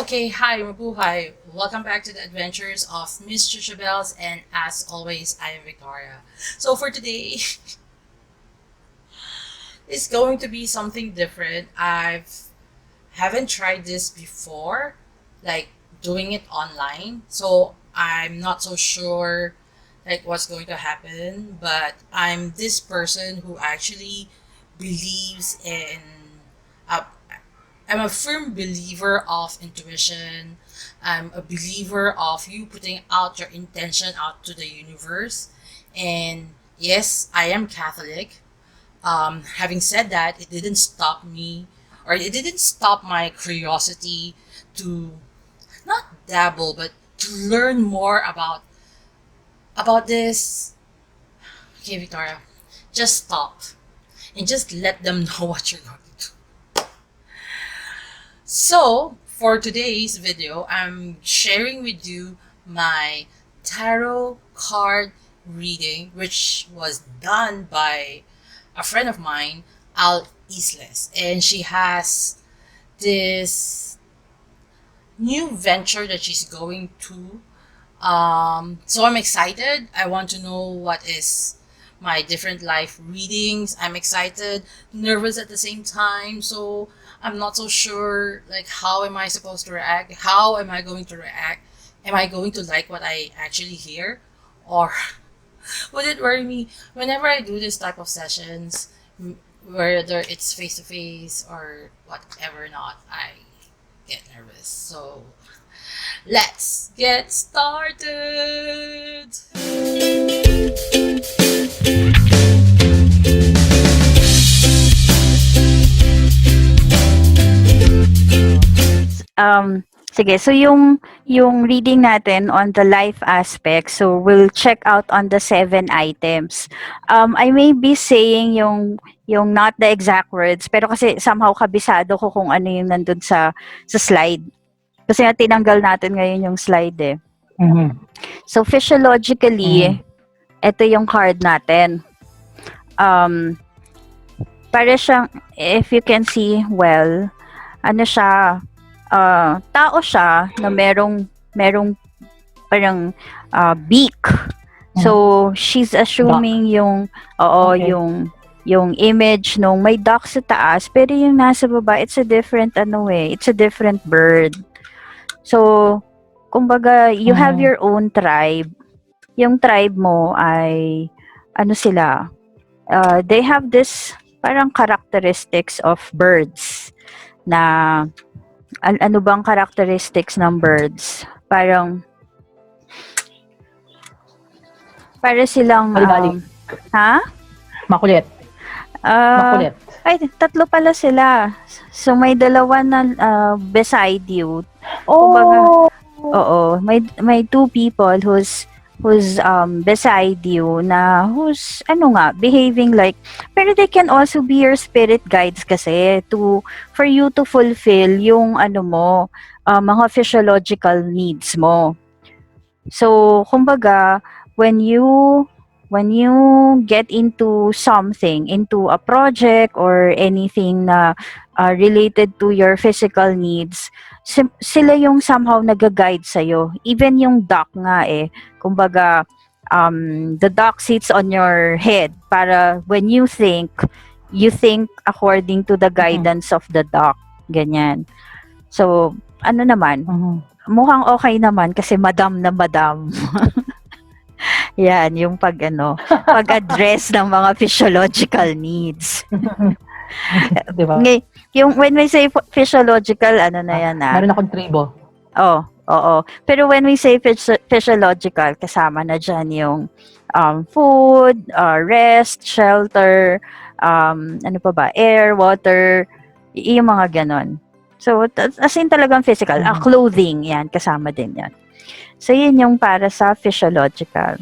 Okay, hi, mabuhay. Welcome back to the Adventures of Miss Chuchubells, and as always, I am Victoria. So for today, it's going to be something different. I've haven't tried this before, like doing it online. So I'm not so sure like what's going to happen, but I'm this person who actually believes in uh, I'm a firm believer of intuition. I'm a believer of you putting out your intention out to the universe. And yes, I am Catholic. Having said that, it didn't stop me, or it didn't stop my curiosity to not dabble, but to learn more about this. Okay, Victoria, just stop and just let them know what you're going to do. So, for today's video, I'm sharing with you my tarot card reading, which was done by a friend of mine, al.isles. And she has this new venture that she's going to. So I'm excited. I want to know what is my different life readings. I'm excited, nervous at the same time. So I'm not so sure like how am I supposed to react? How am I going to react? Am I going to like what I actually hear? Or would it worry me whenever I do this type of sessions, whether it's face to face or whatever not, I get nervous. So let's get started. Sige, so yung reading natin on the life aspect, so we'll check out on the 7 items. I may be saying yung not the exact words, pero kasi somehow kabisado ko kung ano yung nandun sa slide. Kasi nga tinanggal natin ngayon yung slide eh. Mhm. So physiologically, ito yung card natin. Para siyang, if you can see well, ano siya, tao siya na merong parang beak. So she's assuming yung Okay. yung image nung may duck sa taas, pero yung nasa baba it's a different it's a different bird. So kumbaga you have your own tribe. Yung tribe mo ay ano sila, they have this parang characteristics of birds na ano bang characteristics ng birds? Para silang Bali-bali. ha? Makulit. Makulit. Ay, tatlo pala sila. So may dalawa na beside you. Kumbaga, oo, may two people who's beside you na who's behaving like, pero they can also be your spirit guides kasi for you to fulfill yung mga physiological needs mo. So kumbaga when you get into something, into a project or anything na related to your physical needs, sila yung somehow nag-guide sa'yo. Even yung duck nga kumbaga, the duck sits on your head para when you think according to the guidance of the duck. Ganyan. So, ano naman, mukhang okay naman kasi madam na madam. Yan, yung pag-address ng mga physiological needs. Diba? Yung when we say physiological, ano na yan Meron akong tribo. Oo. Pero when we say physiological, kasama na dyan yung food, rest, shelter, ano pa ba, air, water, yung mga ganon. So, as in talagang physical. Clothing, yan, kasama din yan. So, yun yung para sa physiological.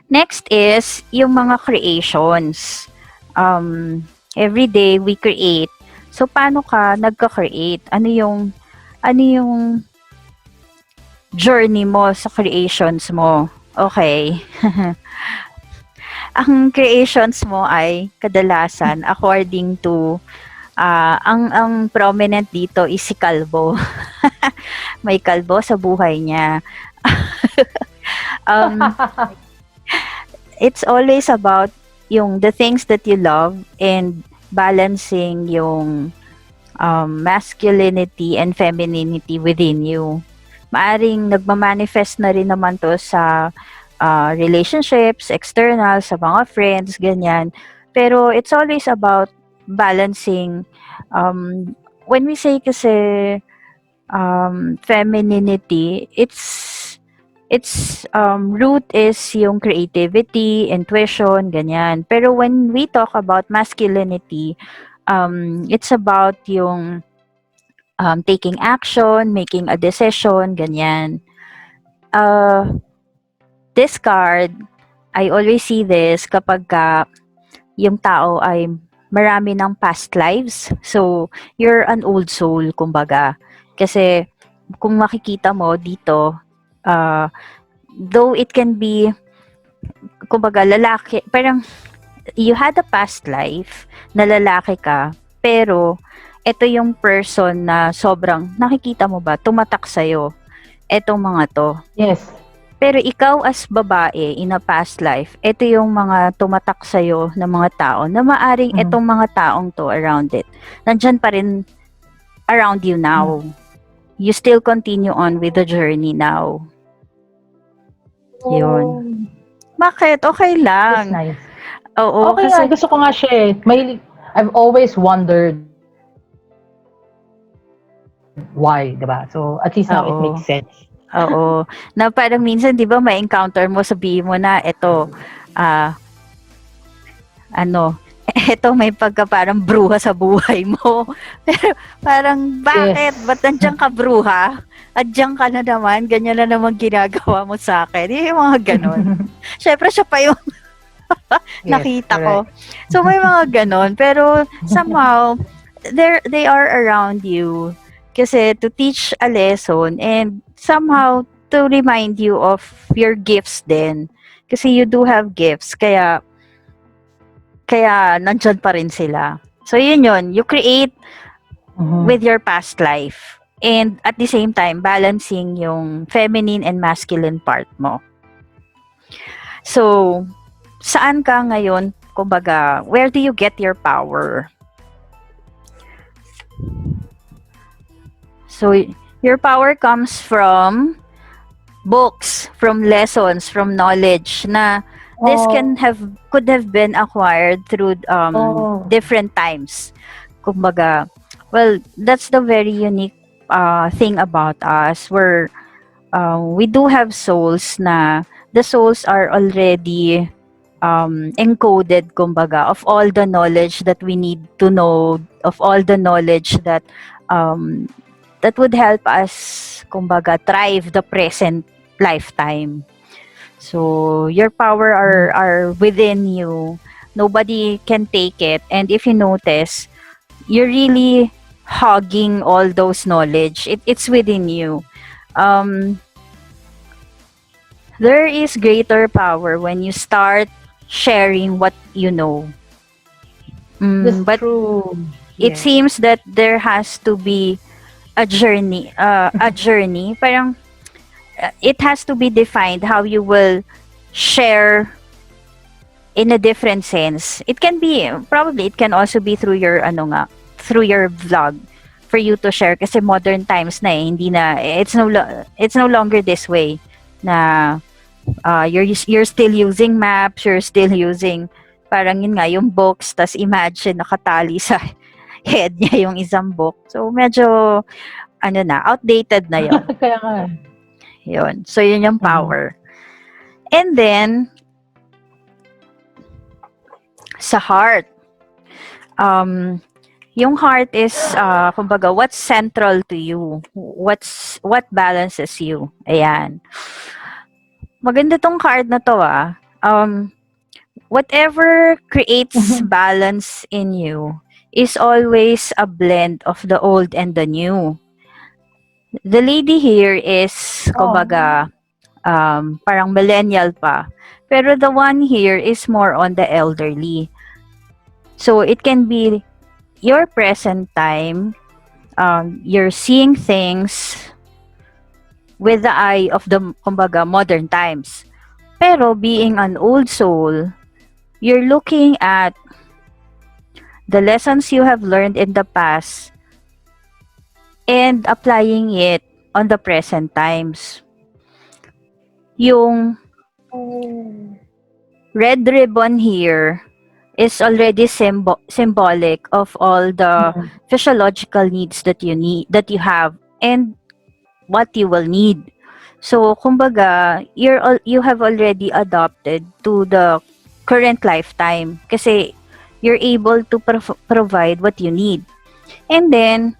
Next is yung mga creations. Every day we create. So, paano ka nagka-create? Ano yung journey mo sa creations mo? Okay. Ang creations mo ay kadalasan according to ang prominent dito is si kalbo. May kalbo sa buhay niya. um, it's always about yung the things that you love and balancing yung masculinity and femininity within you. Maaring nagmamanifest na rin naman to sa relationships, external, sa mga friends, ganyan. Pero it's always about balancing. When we say kasi femininity, its root is yung creativity, intuition, ganyan. Pero when we talk about masculinity, it's about yung taking action, making a decision, ganyan. This card, I always see this kapag yung tao ay marami ng past lives. So, you're an old soul, kumbaga. Kasi, kung makikita mo dito, though it can be, kumbaga, lalaki, parang, you had a past life na lalaki ka, pero, ito yung person na sobrang, nakikita mo ba, tumatak sa'yo, etong mga to. Yes. Pero ikaw as babae in a past life, ito yung mga tumatak sa'yo ng mga tao na maaring itong mga taong to around it. Nandyan pa rin around you now. You still continue on with the journey now. Yun. Bakit? Okay lang. That's nice. Oo, okay kasi nga, gusto ko nga siya eh. I've always wondered why, diba? So, at least now it makes sense. Oo. Na parang minsan, di ba, may encounter mo, sabihin mo na, eto, eto may pagka parang bruha sa buhay mo. Pero parang, bakit? Yes. Ba't nandiyan ka bruha? At diyan ka na naman, ganyan na naman ginagawa mo sa akin. Yung mga ganon. Siyempre, siya pa yung nakita ko. So, may mga ganon. Pero, somehow, they are around you. Kasi to teach a lesson and somehow to remind you of your gifts din. Kasi you do have gifts. Kaya nandyan pa rin sila. So, yun. You create with your past life. And at the same time, balancing yung feminine and masculine part mo. So, saan ka ngayon? Kumbaga, where do you get your power? So, your power comes from books, from lessons, from knowledge na this could have been acquired through different times. Kumbaga, well, that's the very unique thing about us where we do have souls na the souls are already encoded, kumbaga, of all the knowledge that we need to know, of all the knowledge that that would help us, kumbaga, thrive the present lifetime. So, your power are within you. Nobody can take it. And if you notice, you're really hogging all those knowledge. It's within you. There is greater power when you start sharing what you know. That's but true. It seems that there has to be a journey, parang it has to be defined how you will share in a different sense. It can be, probably it can also be through your through your vlog for you to share kasi modern times na hindi na, it's no longer this way na you're still using maps, you're still using parang yun nga yung books, tas imagine nakatali sa head niya yung isang book. So, medyo, outdated na yun. Kaya nga. Yun. So, yun yung power. And then, sa heart. Yung heart is, kumbaga, what's central to you? What balances you? Ayan. Maganda tong card na to, whatever creates balance in you is always a blend of the old and the new. The lady here is, kumbaga, parang millennial pa. Pero the one here is more on the elderly. So, it can be your present time, You're seeing things with the eye of the, kumbaga, modern times. Pero being an old soul, you're looking at the lessons you have learned in the past and applying it on the present times. Yung Oh. red ribbon here is already symbolic of all the Mhm. physiological needs that you have and what you will need. So kumbaga, you have already adopted to the current lifetime kasi you're able to provide what you need. And then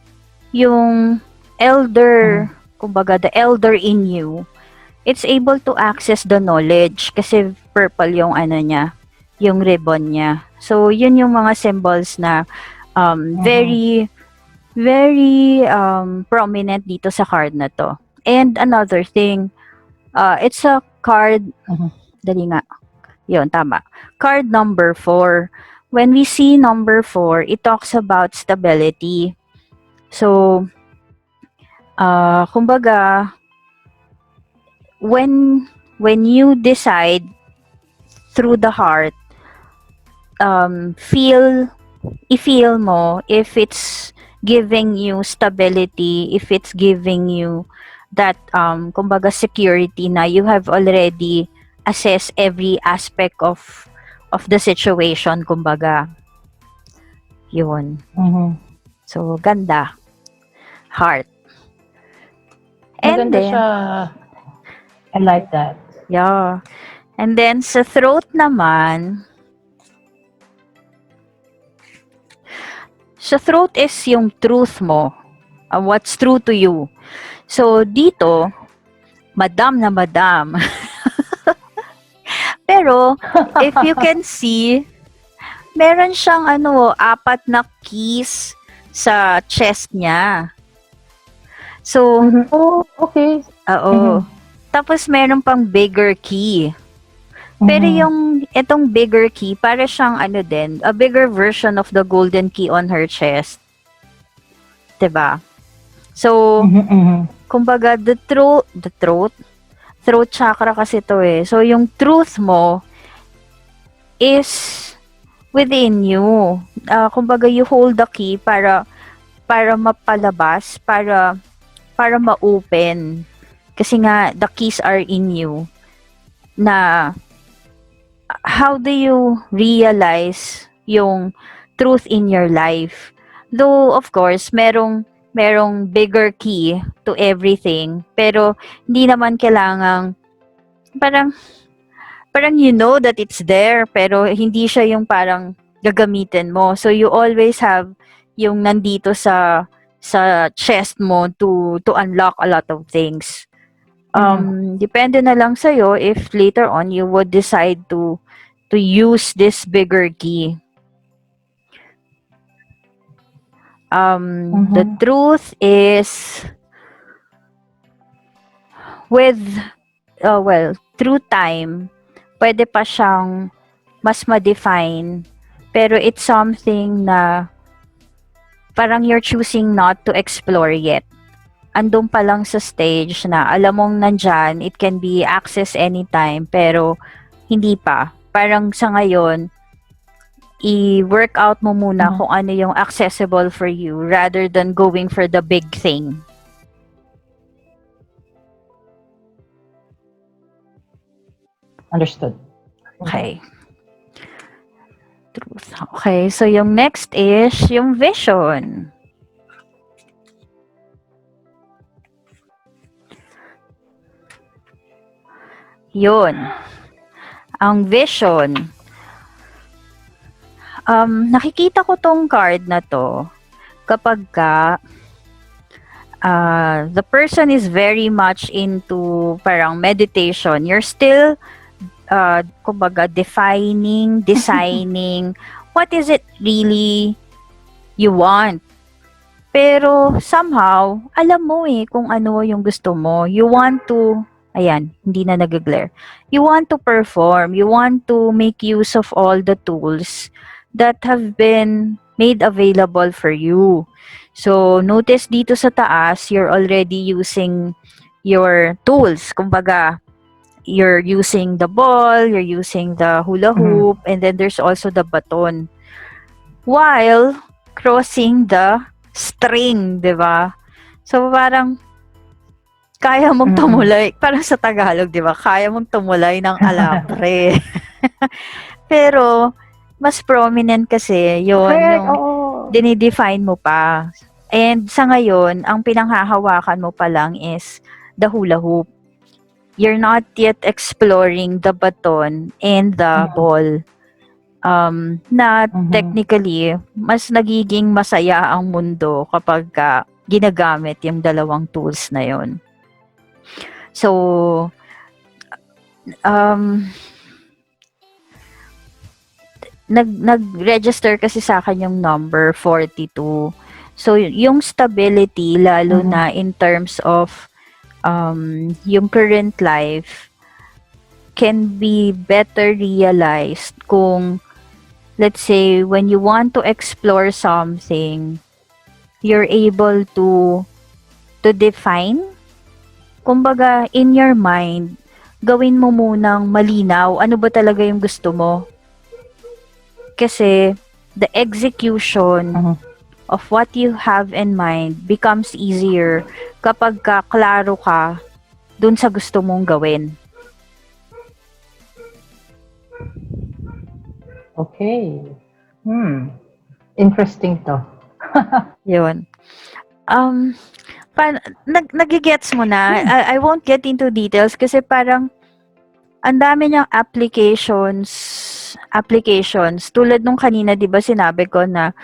yung elder, Mhm. kumbaga the elder in you, it's able to access the knowledge kasi purple yung ano niya, yung ribbon niya. So, yun yung mga symbols na Mhm. very, very prominent dito sa card na to. And another thing, it's a card, Mhm. dali nga, yun, tama. Card number 4. When we see number 4, it talks about stability. So, kumbaga, when you decide through the heart, feel i-feel mo if it's giving you stability, if it's giving you that kumbaga security na you have already assessed every aspect of the situation, kumbaga. Yun. Mhm. So ganda, heart. And Maganda then siya. I like that. yeah. And then sa throat naman, sa throat is yung truth mo, what's true to you. So dito, madam na madam. Pero if you can see, meron siyang ano, 4 na keys sa chest niya. So, Mhm. Oh, okay. oo. Mhm. Tapos meron pang bigger key. Pero Mhm. yung itong bigger key, para siyang ano din, a bigger version of the golden key on her chest. 'Di ba? So, Mhm. Mhm. kumbaga throat chakra kasi to eh. So, yung truth mo is within you. Kumbaga, you hold the key para mapalabas, para ma-open. Kasi nga, the keys are in you. Na, how do you realize yung truth in your life? Though, of course, merong bigger key to everything. Pero, hindi naman kailangang, parang, parang you know that it's there, pero hindi siya yung parang gagamitin mo. So, you always have yung nandito sa chest mo to unlock a lot of things. Mhm. Depende na lang sa'yo if later on you would decide to use this bigger key. The Mhm. truth is with, well, through time, pwede pa siyang mas ma-define, pero it's something na parang you're choosing not to explore yet. Andun pa lang sa stage na alam mong nandyan, it can be accessed anytime, pero hindi pa. Parang sa ngayon, i-work out mo muna Mhm. kung ano yung accessible for you rather than going for the big thing. Understood. Okay. Okay. Truth. Okay, so yung next is yung vision. Yun. Ang vision. Nakikita ko tong card na to kapag ka the person is very much into parang meditation. You're still kumbaga designing what is it really you want. Pero somehow, alam mo eh kung ano yung gusto mo. You want to, ayan, hindi na nag-glare. You want to perform. You want to make use of all the tools that have been made available for you. So, notice dito sa taas, you're already using your tools. Kumbaga, you're using the ball, you're using the hula hoop, Mhm. and then there's also the baton. While crossing the string, di ba? So, parang kaya mong Mm. tumulay, parang sa Tagalog, di ba? Kaya mong tumulay ng alambre. Pero, mas prominent kasi yon Correct, yung oo. dinidefine mo pa. And sa ngayon, ang pinanghahawakan mo pa lang is the hula hoop. You're not yet exploring the baton and the Mhm. ball. Na Mhm. technically, mas nagiging masaya ang mundo kapag ginagamit yung dalawang tools na yon. So, um, nag-register kasi sa akin yung number 42. So, yung stability, lalo na Mhm. in terms of yung current life, can be better realized kung, let's say, when you want to explore something, you're able to define. Kumbaga, in your mind, gawin mo munang malinaw ano ba talaga yung gusto mo. Kasi the execution Mhm. of what you have in mind becomes easier kapag klaro ka dun sa gusto mong gawin. Okay. Interesting 'to. Yun. Um, nagigets mo na? Hmm. I won't get into details kasi parang ang dami niyang applications. Tulad nung kanina, 'di ba sinabi ko na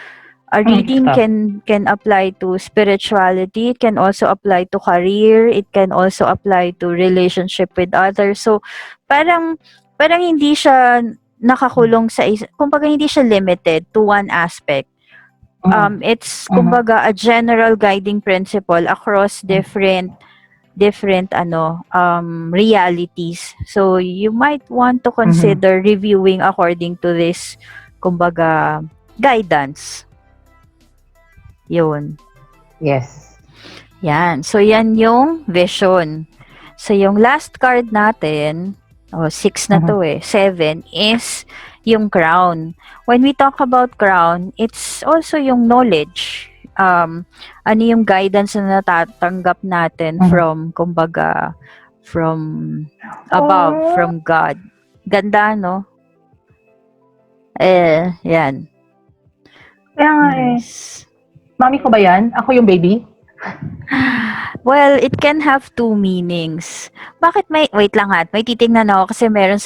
a reading Stop. can apply to spirituality, it can also apply to career, it can also apply to relationship with others. So parang hindi siya nakakulong sa kumbaga hindi siya limited to one aspect. Mhm. It's Mhm. kumbaga a general guiding principle across different realities. So you might want to Mhm. consider reviewing according to this kumbaga guidance. Yun. Yes. Yan. So yan yung vision. So yung last card natin, 6 na to Mhm. 7 is yung crown. When we talk about crown, it's also yung knowledge. Ano yung guidance na natatanggap natin Mhm. from, kumbaga, from above, Oh, from God. Ganda, no? Yan. kaya nga eh. Nice. Mami ko ba 'yan? Ako yung baby? Well, it can have two meanings. Bakit wait lang ha, may titingnan ako kasi meron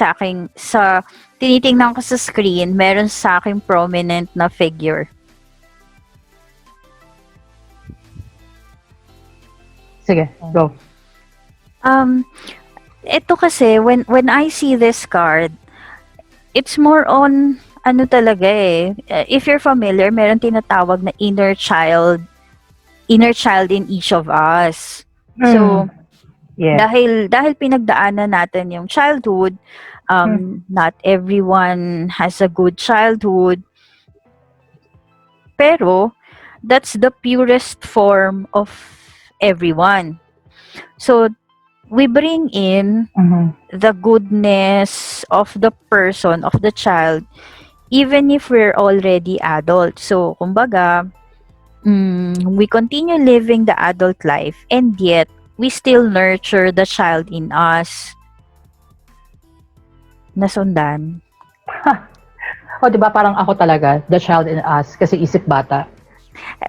tinitingnan ko sa screen, meron sa aking prominent na figure. Sige, go. Um, ito kasi, when I see this card, it's more on, ano talaga if you're familiar, meron tinatawag na inner child in each of us. Hmm. So, Yes. dahil pinagdaanan natin yung childhood, Hmm. not everyone has a good childhood, pero that's the purest form of everyone. So we bring in Mhm. the goodness of the person, of the child, even if we're already adult. So kumbaga, we continue living the adult life and yet we still nurture the child in us. Nasundan? Oh, 'di ba parang ako talaga, the child in us kasi isip bata.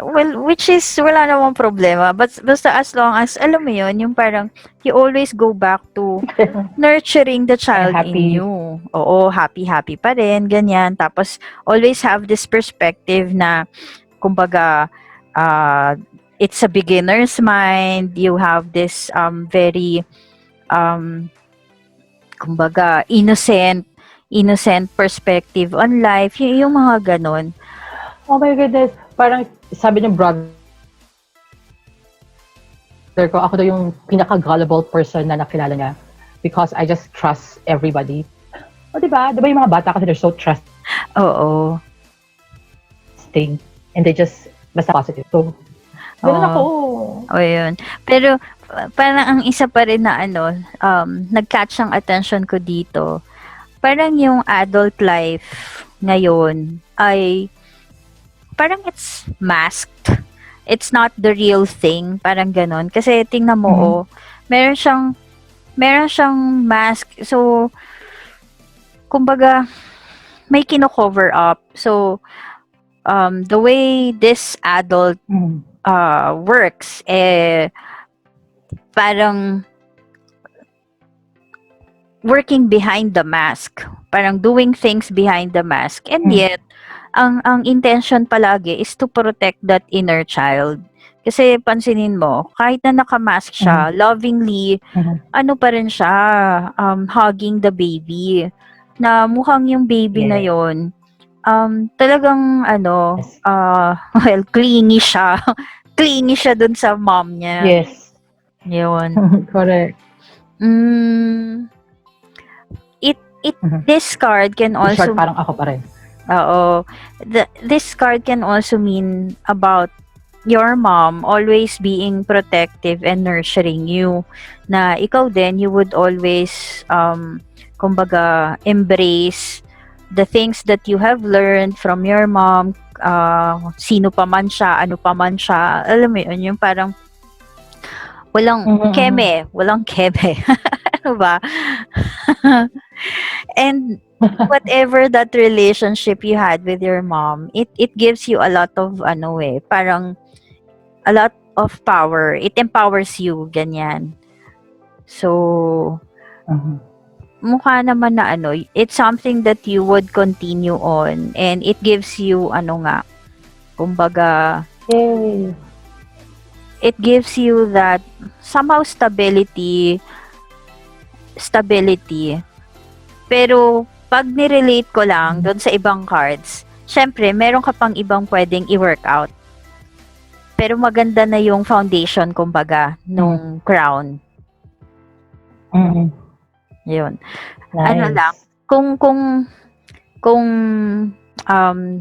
Well, which is wala namang problema. But basta as long as, alam mo yun, yung parang you always go back to nurturing the Kaya child in happy. you. Oo, happy-happy pa rin, ganyan. Tapos, always have this perspective na, kumbaga, uh, it's a beginner's mind. You have this very, um, kumbaga, innocent perspective on life. Yung mga ganon. Oh my goodness, parang sabi ng brother ko, ako daw yung pinaka-gullible person na nakilala niya because I just trust everybody. O, 'di ba? 'Di ba yung mga bata kasi they're so trusting. Oo. and they just basta positive. So, ganun ako. Oo. Oh, yun. Pero parang ang isa pa rin na ano, nag-catch ang attention ko dito, parang yung adult life ngayon ay parang it's masked. It's not the real thing, parang ganon. Kasi tingnan mo, Mhm. meron siyang meron siyang mask. So, kumbaga, may kino-cover up. So, the way this adult Mhm. works, parang working behind the mask. Parang doing things behind the mask. And Mhm. yet, ang intention palagi is to protect that inner child. Kasi pansinin mo, kahit na nakamask siya, Mhm. lovingly, Mhm. ano pa rin siya, hugging the baby. Na mukhang yung baby na Yes. yon talagang ano, Yes. well, clingy siya. Clingy siya dun sa mom niya. Yes. Yun. Correct. Mm, it Mhm. this card can In short, also parang ako pa rin. oo, this card can also mean about your mom always being protective and nurturing you, na ikaw din, you would always kumbaga embrace the things that you have learned from your mom, sino pa man siya, ano pa man siya, alam mo yun, yung parang walang Mhm. Mhm. walang keme. Ano ba? And whatever that relationship you had with your mom, it gives you a lot of ano parang a lot of power. It empowers you, ganyan. So, Mhm. mukha naman na ano, it's something that you would continue on, and it gives you ano nga, kumbaga, Yay. it gives you that somehow stability. Pero pag ni-relate ko lang Mhm. doon sa ibang cards, syempre meron ka pang ibang pwedeng i-workout. Pero maganda na yung foundation kumbaga Mhm. nung crown. Mhm. Yun. Ano lang, Nice. kung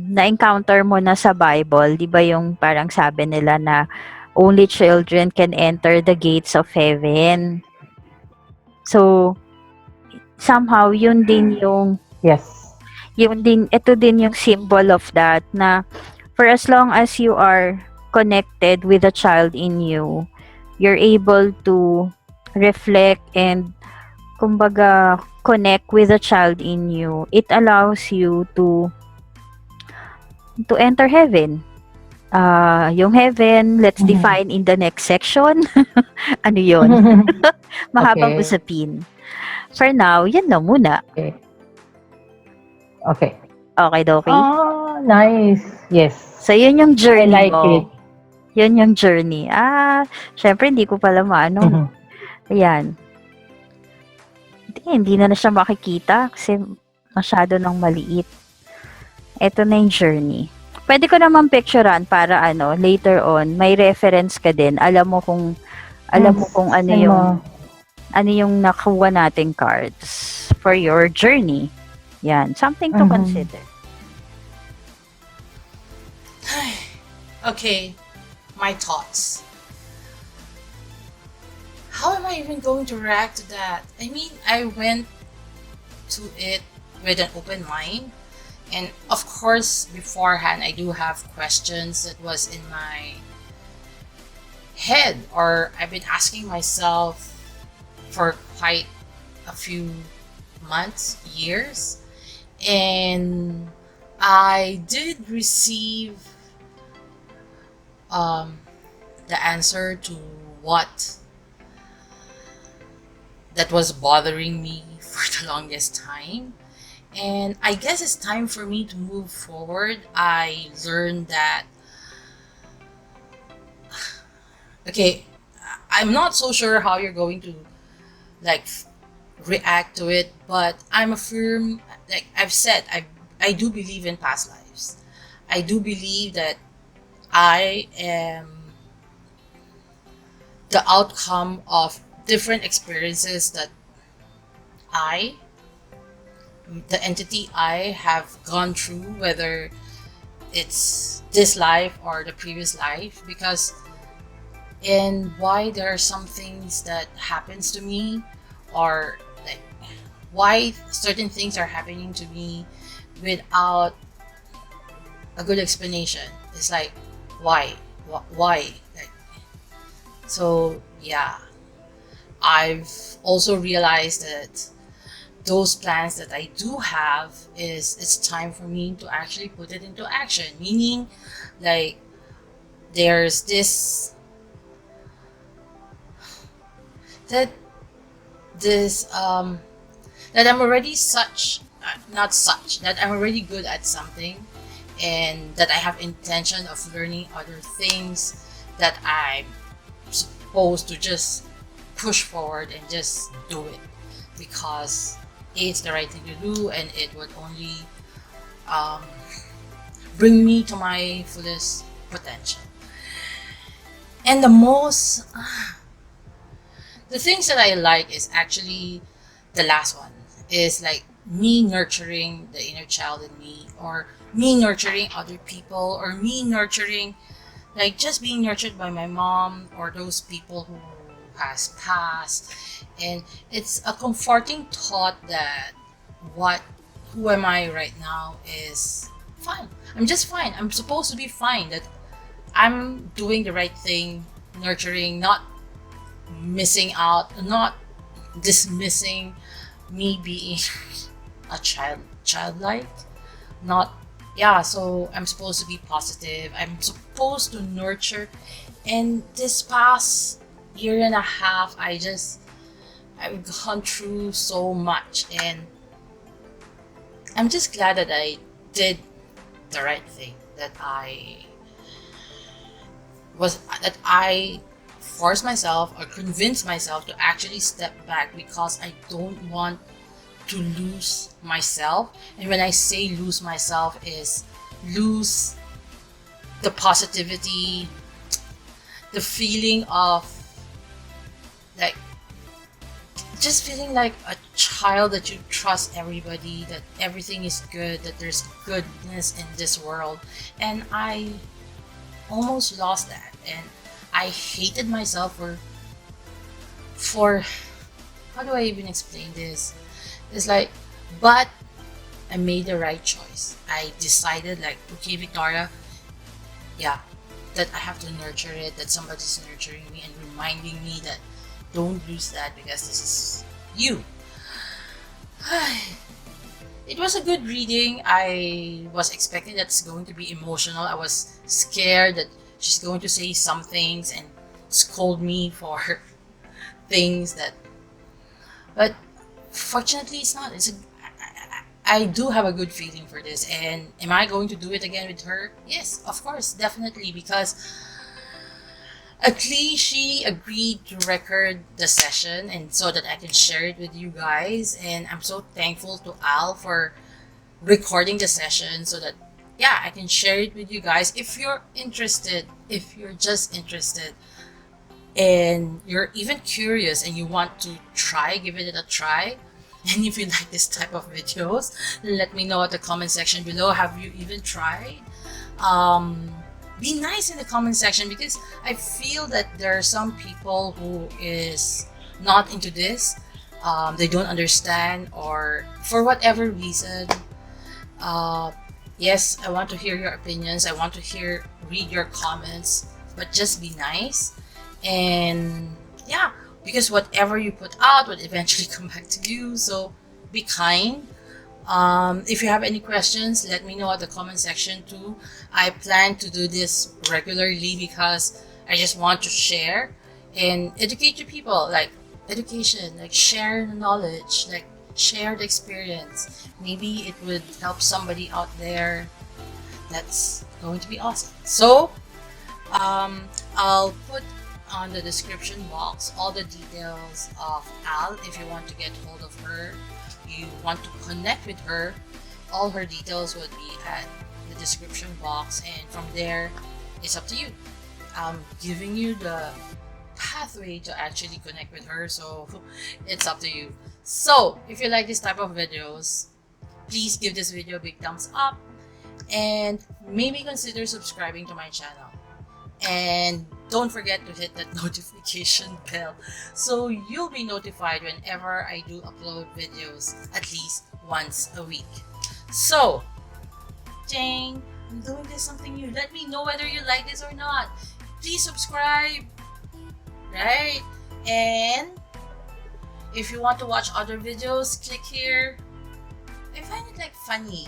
na-encounter mo na sa Bible, 'di ba yung parang sabi nila na only children can enter the gates of heaven. So, somehow Yes. ito din yung symbol of that, na for as long as you are connected with a child in you, you're able to reflect and kumbaga connect with a child in you. It allows you to enter heaven. Yung heaven, let's Mhm. define in the next section. Ano yon? Mahabang Okay. usapin. For now, yan lang muna. Okay. Okay. Okay, Doki? Nice. Yes. So, yun yung I journey like it. mo. Yun yung journey. Syempre, hindi ko pala maano. Mhm. Ayan. Hindi na siya makikita kasi masyado nang maliit. Ito na yung journey. Pwede ko naman picturean para ano, later on, may reference ka din. Alam mo kung Send mo. ano yung nakuha nating cards for your journey. Yan, something to Mhm. consider. Okay, my thoughts. How am I even going to react to that? I mean, I went to it with an open mind. And of course, beforehand, I do have questions that was in my head, or I've been asking myself for quite a few months, years. And I did receive the answer to what that was bothering me for the longest time. And I guess it's time for me to move forward. I learned that, okay, I'm not so sure how you're going to like react to it, but I'm a firm, like I've said, I do believe in past lives. I do believe that I am the outcome of different experiences that I, the entity I, have gone through, whether it's this life or the previous life, because and why there are some things that happens to me, or like why certain things are happening to me without a good explanation. It's like why why like, so yeah, I've also realized that those plans that I do have is it's time for me to actually put it into action, meaning like there's this that this that I'm already such not such that I'm already good at something, and that I have intention of learning other things, that I'm supposed to just push forward and just do it because it's the right thing to do, and it would only um, bring me to my fullest potential. And the things that I like is actually the last one, is like me nurturing the inner child in me, or me nurturing other people, or me nurturing like just being nurtured by my mom or those people who has passed. And it's a comforting thought that what who am I right now is fine. I'm just fine. I'm supposed to be fine, that I'm doing the right thing, nurturing, not missing out, not dismissing me being a childlike, not yeah. So I'm supposed to be positive, I'm supposed to nurture. And this past year and a half, I've gone through so much, and I'm just glad that I did the right thing, that I forced myself or convinced myself to actually step back, because I don't want to lose myself. And when I say lose myself, is lose the positivity, the feeling of like just feeling like a child, that you trust everybody, that everything is good, that there's goodness in this world. And I almost lost that, and I hated myself for how do I even explain this? It's like, but I made the right choice. I decided like, okay, Victoria, yeah, that I have to nurture it, that somebody's nurturing me and reminding me that don't lose that, because this is you. It was a good reading. I was expecting that it's going to be emotional. I was scared that she's going to say some things and scold me for things that, but fortunately it's not. I do have a good feeling for this. And am I going to do it again with her? Yes, of course, definitely, because at least she agreed to record the session and so that I can share it with you guys. And I'm so thankful to Al for recording the session so that yeah, I can share it with you guys. If you're interested, if you're just interested and you're even curious and you want to try, give it a try. And if you like this type of videos, let me know at the comment section below. Have you even tried? Be nice in the comment section, because I feel that there are some people who is not into this. They don't understand, or for whatever reason. Yes, I want to hear your opinions. I want to read your comments, but just be nice. And yeah, because whatever you put out would eventually come back to you. So be kind. If you have any questions, let me know at the comment section too. I plan to do this regularly because I just want to share and educate you people, like education, like share the knowledge, like share the experience. Maybe it would help somebody out there. That's going to be awesome. So I'll put on the description box all the details of Al. If you want to get hold of her, you want to connect with her, all her details would be at the description box, and from there it's up to you. I'm giving you the pathway to actually connect with her, so it's up to you. So if you like this type of videos, please give this video a big thumbs up, and maybe consider subscribing to my channel. And don't forget to hit that notification bell so you'll be notified whenever I do upload videos at least once a week. So, Jane, I'm doing this something new. Let me know whether you like this or not. Please subscribe, right? And if you want to watch other videos, click here. I find it like funny.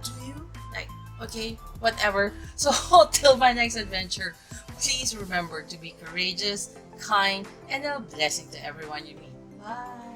Do you? Like, okay, whatever. So till my next adventure, please remember to be courageous, kind, and a blessing to everyone you meet. Bye.